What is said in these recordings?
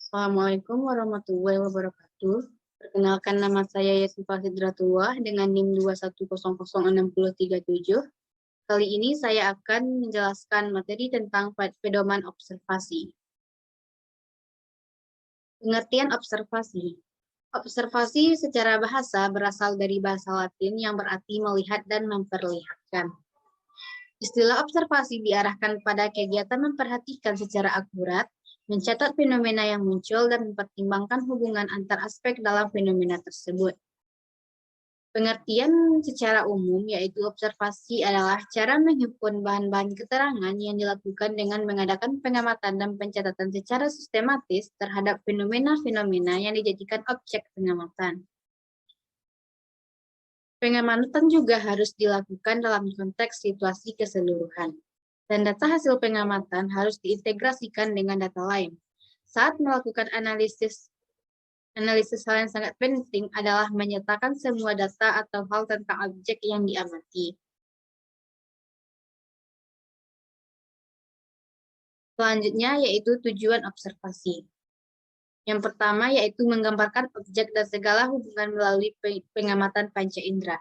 Assalamualaikum warahmatullahi wabarakatuh. Perkenalkan, nama saya Yasifa Hidratullah dengan NIM 2100637. Kali ini saya akan menjelaskan materi tentang pedoman observasi. Pengertian observasi. Observasi secara bahasa berasal dari bahasa Latin yang berarti melihat dan memperlihatkan. Istilah observasi diarahkan pada kegiatan memperhatikan secara akurat, mencatat fenomena yang muncul, dan mempertimbangkan hubungan antar aspek dalam fenomena tersebut. Pengertian secara umum yaitu observasi adalah cara menghimpun bahan-bahan keterangan yang dilakukan dengan mengadakan pengamatan dan pencatatan secara sistematis terhadap fenomena-fenomena yang dijadikan objek pengamatan. Pengamatan juga harus dilakukan dalam konteks situasi keseluruhan, dan data hasil pengamatan harus diintegrasikan dengan data lain. Saat melakukan analisis hal yang sangat penting adalah menyertakan semua data atau hal tentang objek yang diamati. Selanjutnya yaitu tujuan observasi. Yang pertama yaitu menggambarkan objek dan segala hubungan melalui pengamatan panca indera.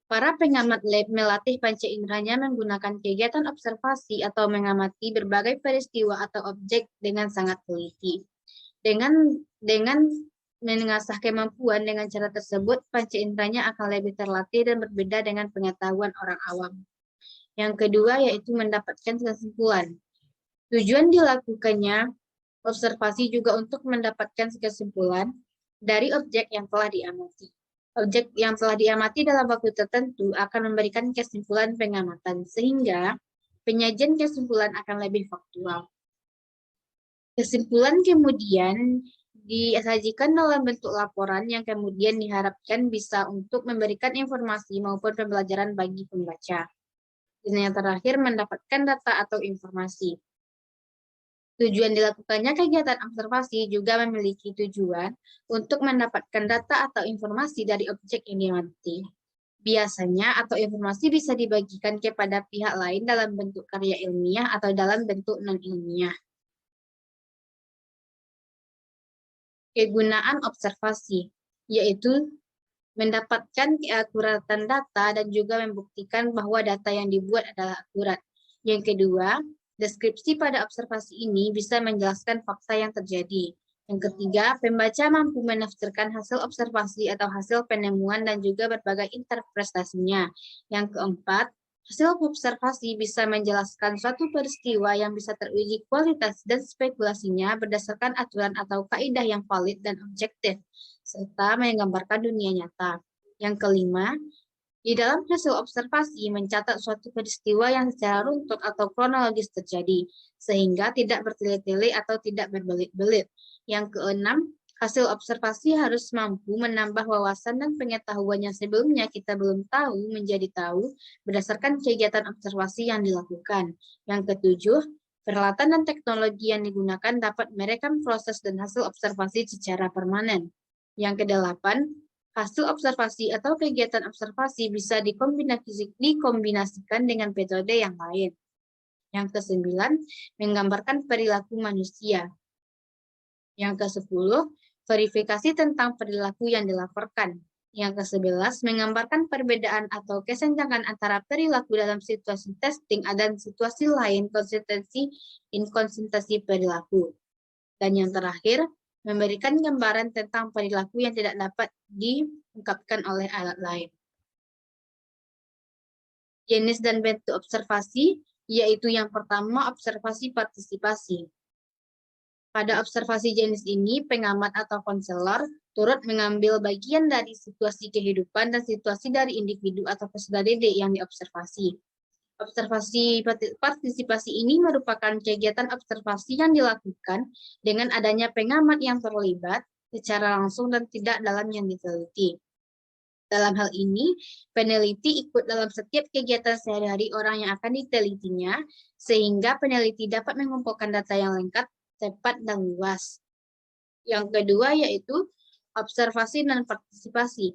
Para pengamat melatih panca inderanya menggunakan kegiatan observasi atau mengamati berbagai peristiwa atau objek dengan sangat teliti. Dengan mengasah kemampuan dengan cara tersebut, panca inderanya akan lebih terlatih dan berbeda dengan pengetahuan orang awam. Yang kedua yaitu mendapatkan kesimpulan. Tujuan dilakukannya observasi juga untuk mendapatkan kesimpulan dari objek yang telah diamati. Objek yang telah diamati dalam waktu tertentu akan memberikan kesimpulan pengamatan, sehingga penyajian kesimpulan akan lebih faktual. Kesimpulan kemudian disajikan dalam bentuk laporan yang kemudian diharapkan bisa untuk memberikan informasi maupun pembelajaran bagi pembaca. Dan yang terakhir, mendapatkan data atau informasi. Tujuan dilakukannya kegiatan observasi juga memiliki tujuan untuk mendapatkan data atau informasi dari objek yang diamati. Biasanya atau informasi bisa dibagikan kepada pihak lain dalam bentuk karya ilmiah atau dalam bentuk non-ilmiah. Kegunaan observasi, yaitu mendapatkan keakuratan data dan juga membuktikan bahwa data yang dibuat adalah akurat. Yang kedua, deskripsi pada observasi ini bisa menjelaskan fakta yang terjadi. Yang ketiga, pembaca mampu menafsirkan hasil observasi atau hasil penemuan dan juga berbagai interpretasinya. Yang keempat, hasil observasi bisa menjelaskan suatu peristiwa yang bisa teruji kualitas dan spekulasinya berdasarkan aturan atau kaidah yang valid dan objektif, serta menggambarkan dunia nyata. Yang kelima, di dalam hasil observasi mencatat suatu peristiwa yang secara runtut atau kronologis terjadi, sehingga tidak bertele-tele atau tidak berbelit-belit. Yang keenam, hasil observasi harus mampu menambah wawasan dan pengetahuan yang sebelumnya kita belum tahu menjadi tahu berdasarkan kegiatan observasi yang dilakukan. Yang ketujuh, peralatan dan teknologi yang digunakan dapat merekam proses dan hasil observasi secara permanen. Yang kedelapan, hasil observasi atau kegiatan observasi bisa dikombinasikan dengan metode yang lain. Yang kesembilan, menggambarkan perilaku manusia. Yang kesepuluh, verifikasi tentang perilaku yang dilaporkan. Yang ke-11, menggambarkan perbedaan atau kesenjangan antara perilaku dalam situasi testing dan situasi lain, inkonsistensi perilaku. Dan yang terakhir, memberikan gambaran tentang perilaku yang tidak dapat diungkapkan oleh alat lain. Jenis dan bentuk observasi, yaitu yang pertama observasi partisipasi. Pada observasi jenis ini, pengamat atau konselor turut mengambil bagian dari situasi kehidupan dan situasi dari individu atau peserta didik yang diobservasi. Observasi partisipasi ini merupakan kegiatan observasi yang dilakukan dengan adanya pengamat yang terlibat secara langsung dan tidak dalam yang diteliti. Dalam hal ini, peneliti ikut dalam setiap kegiatan sehari-hari orang yang akan ditelitinya, sehingga peneliti dapat mengumpulkan data yang lengkap, cepat, dan luas. Yang kedua yaitu observasi dan partisipasi.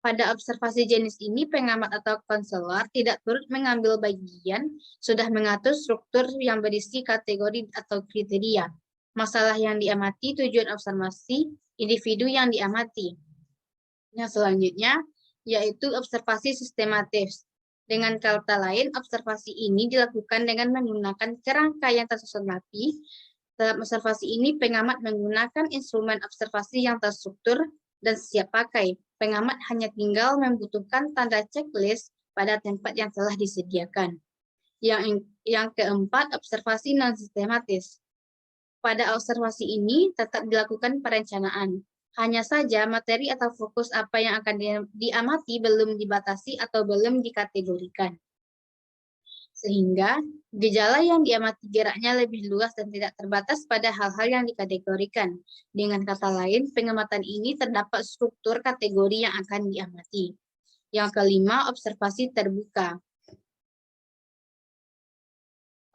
Pada observasi jenis ini, pengamat atau konselor tidak turut mengambil bagian, sudah mengatur struktur yang berisi kategori atau kriteria. masalah yang diamati, tujuan observasi, individu yang diamati. Yang selanjutnya, yaitu observasi sistematis. Dengan kata lain, observasi ini dilakukan dengan menggunakan kerangka yang tersusun rapi. Dalam observasi ini, pengamat menggunakan instrumen observasi yang terstruktur dan siap pakai. Pengamat hanya tinggal membutuhkan tanda checklist pada tempat yang telah disediakan. Yang keempat, observasi non-sistematis. Pada observasi ini tetap dilakukan perencanaan. Hanya saja materi atau fokus apa yang akan diamati belum dibatasi atau belum dikategorikan. Sehingga gejala yang diamati geraknya lebih luas dan tidak terbatas pada hal-hal yang dikategorikan. Dengan kata lain, pengamatan ini terdapat struktur kategori yang akan diamati. Yang kelima, observasi terbuka.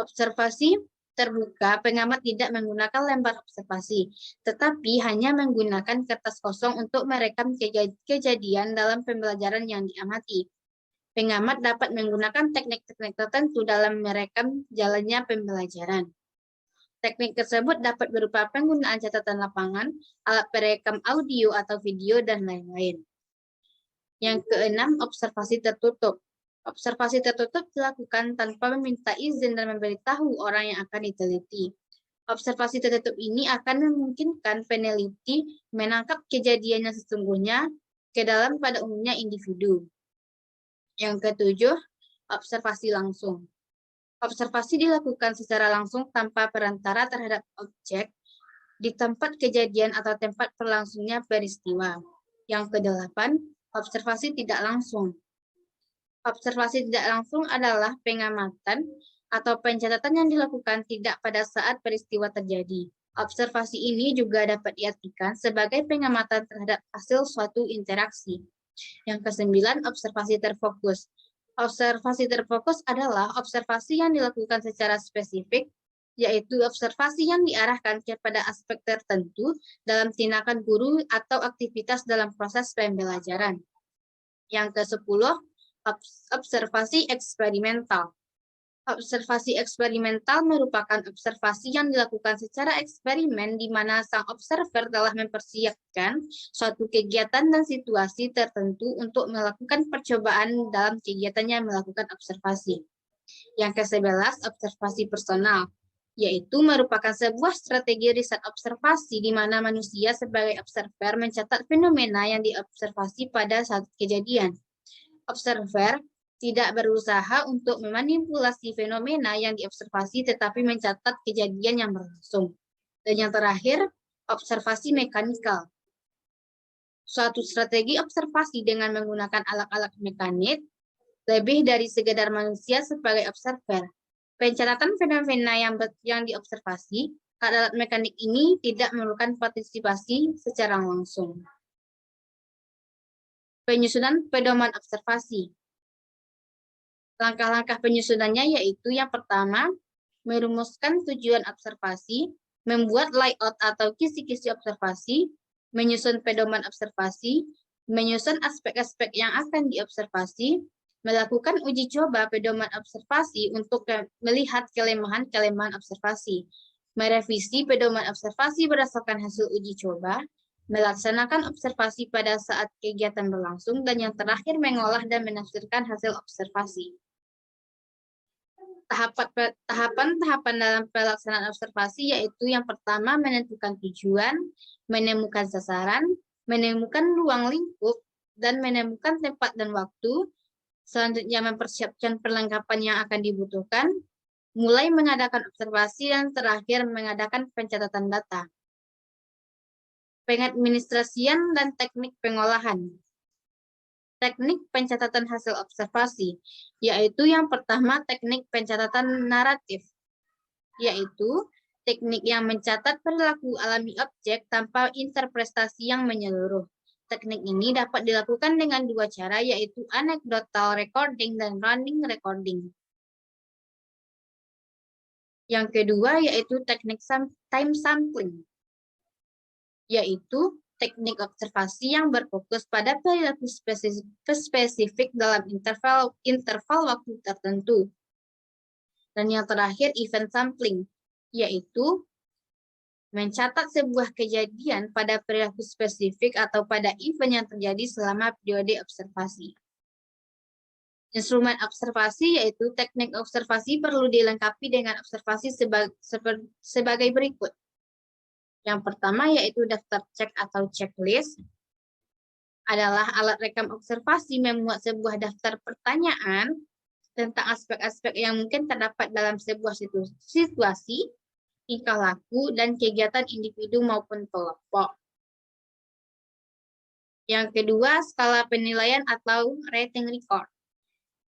Observasi terbuka, pengamat tidak menggunakan lembar observasi, tetapi hanya menggunakan kertas kosong untuk merekam kejadian dalam pembelajaran yang diamati. Pengamat dapat menggunakan teknik-teknik tertentu dalam merekam jalannya pembelajaran. Teknik tersebut dapat berupa penggunaan catatan lapangan, alat perekam audio atau video, dan lain-lain. Yang keenam, observasi tertutup. Observasi tertutup dilakukan tanpa meminta izin dan memberitahu orang yang akan diteliti. Observasi tertutup ini akan memungkinkan peneliti menangkap kejadian yang sesungguhnya ke dalam pada umumnya individu. Yang ketujuh, observasi langsung. Observasi dilakukan secara langsung tanpa perantara terhadap objek di tempat kejadian atau tempat berlangsungnya peristiwa. Yang kedelapan, observasi tidak langsung. Observasi tidak langsung adalah pengamatan atau pencatatan yang dilakukan tidak pada saat peristiwa terjadi. Observasi ini juga dapat diartikan sebagai pengamatan terhadap hasil suatu interaksi. Yang kesembilan, observasi terfokus. Observasi terfokus adalah observasi yang dilakukan secara spesifik, yaitu observasi yang diarahkan kepada aspek tertentu dalam tindakan guru atau aktivitas dalam proses pembelajaran. Yang ke-10, observasi eksperimental. Observasi eksperimental merupakan observasi yang dilakukan secara eksperimen di mana sang observer telah mempersiapkan suatu kegiatan dan situasi tertentu untuk melakukan percobaan dalam kegiatannya melakukan observasi. Yang ke-11, observasi personal, yaitu merupakan sebuah strategi riset observasi di mana manusia sebagai observer mencatat fenomena yang diobservasi pada saat kejadian. Observer tidak berusaha untuk memanipulasi fenomena yang diobservasi, tetapi mencatat kejadian yang berlangsung. Dan yang terakhir, observasi mekanikal. Suatu strategi observasi dengan menggunakan alat-alat mekanik, lebih dari sekedar manusia sebagai observer. Pencatatan fenomena yang diobservasi, alat mekanik ini tidak memerlukan partisipasi secara langsung. Penyusunan pedoman observasi. Langkah-langkah penyusunannya yaitu yang pertama, merumuskan tujuan observasi, membuat layout atau kisi-kisi observasi, menyusun pedoman observasi, menyusun aspek-aspek yang akan diobservasi, melakukan uji coba pedoman observasi untuk melihat kelemahan-kelemahan observasi, merevisi pedoman observasi berdasarkan hasil uji coba, melaksanakan observasi pada saat kegiatan berlangsung, dan yang terakhir mengolah dan menafsirkan hasil observasi. Tahapan-tahapan dalam pelaksanaan observasi yaitu yang pertama menentukan tujuan, menemukan sasaran, menemukan ruang lingkup, dan menemukan tempat dan waktu. Selanjutnya mempersiapkan perlengkapan yang akan dibutuhkan, mulai mengadakan observasi, dan terakhir mengadakan pencatatan data. Pengadministrasian dan teknik pengolahan. Teknik pencatatan hasil observasi, yaitu yang pertama teknik pencatatan naratif, yaitu teknik yang mencatat perilaku alami objek tanpa interpretasi yang menyeluruh. Teknik ini dapat dilakukan dengan dua cara, yaitu anecdotal recording dan running recording. Yang kedua yaitu teknik time sampling, yaitu teknik observasi yang berfokus pada perilaku spesifik dalam interval waktu tertentu. Dan yang terakhir event sampling, yaitu mencatat sebuah kejadian pada perilaku spesifik atau pada event yang terjadi selama periode observasi. Instrumen observasi yaitu teknik observasi perlu dilengkapi dengan observasi sebagai berikut. Yang pertama yaitu daftar cek atau checklist. Adalah alat rekam observasi memuat sebuah daftar pertanyaan tentang aspek-aspek yang mungkin terdapat dalam sebuah situasi, tingkah laku, dan kegiatan individu maupun kelompok. Yang kedua, skala penilaian atau rating record.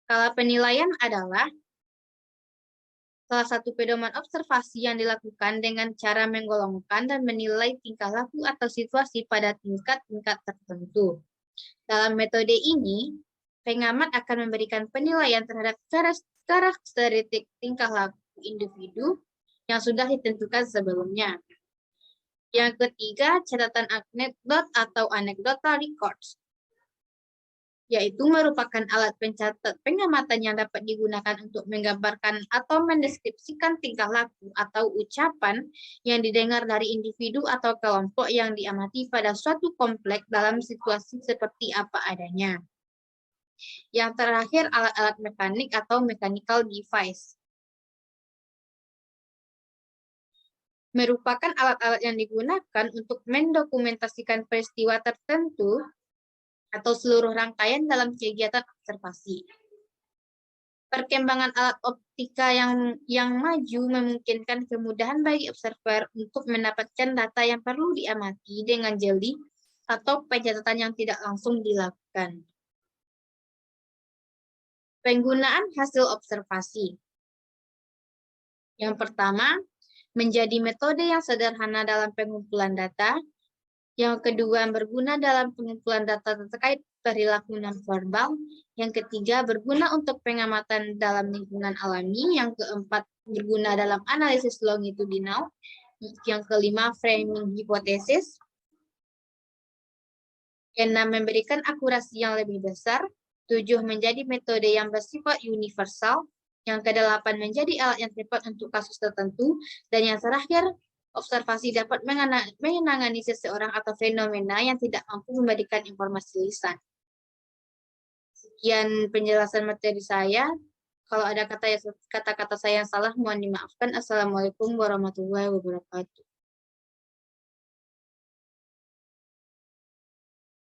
Skala penilaian adalah salah satu pedoman observasi yang dilakukan dengan cara menggolongkan dan menilai tingkah laku atau situasi pada tingkat-tingkat tertentu. Dalam metode ini, pengamat akan memberikan penilaian terhadap karakteristik tingkah laku individu yang sudah ditentukan sebelumnya. Yang ketiga, catatan anekdot atau anecdotal records, yaitu merupakan alat pencatat pengamatan yang dapat digunakan untuk menggambarkan atau mendeskripsikan tingkah laku atau ucapan yang didengar dari individu atau kelompok yang diamati pada suatu kompleks dalam situasi seperti apa adanya. Yang terakhir, alat-alat mekanik atau mechanical device. Merupakan alat-alat yang digunakan untuk mendokumentasikan peristiwa tertentu atau seluruh rangkaian dalam kegiatan observasi. Perkembangan alat optika yang maju memungkinkan kemudahan bagi observer untuk mendapatkan data yang perlu diamati dengan jeli atau pencatatan yang tidak langsung dilakukan. Penggunaan hasil observasi. Yang pertama, menjadi metode yang sederhana dalam pengumpulan data. Yang kedua, berguna dalam pengumpulan data terkait perilaku nonverbal. Yang ketiga, berguna untuk pengamatan dalam lingkungan alami. Yang keempat, berguna dalam analisis longitudinal. Yang kelima, framing hipotesis. Keenam, memberikan akurasi yang lebih besar. 7, menjadi metode yang bersifat universal. Yang kedelapan, menjadi alat yang tepat untuk kasus tertentu. Dan yang terakhir, observasi dapat menangani seseorang atau fenomena yang tidak mampu memberikan informasi lisan. Sekian penjelasan materi saya. Kalau ada kata-kata saya yang salah, mohon dimaafkan. Assalamualaikum warahmatullahi wabarakatuh.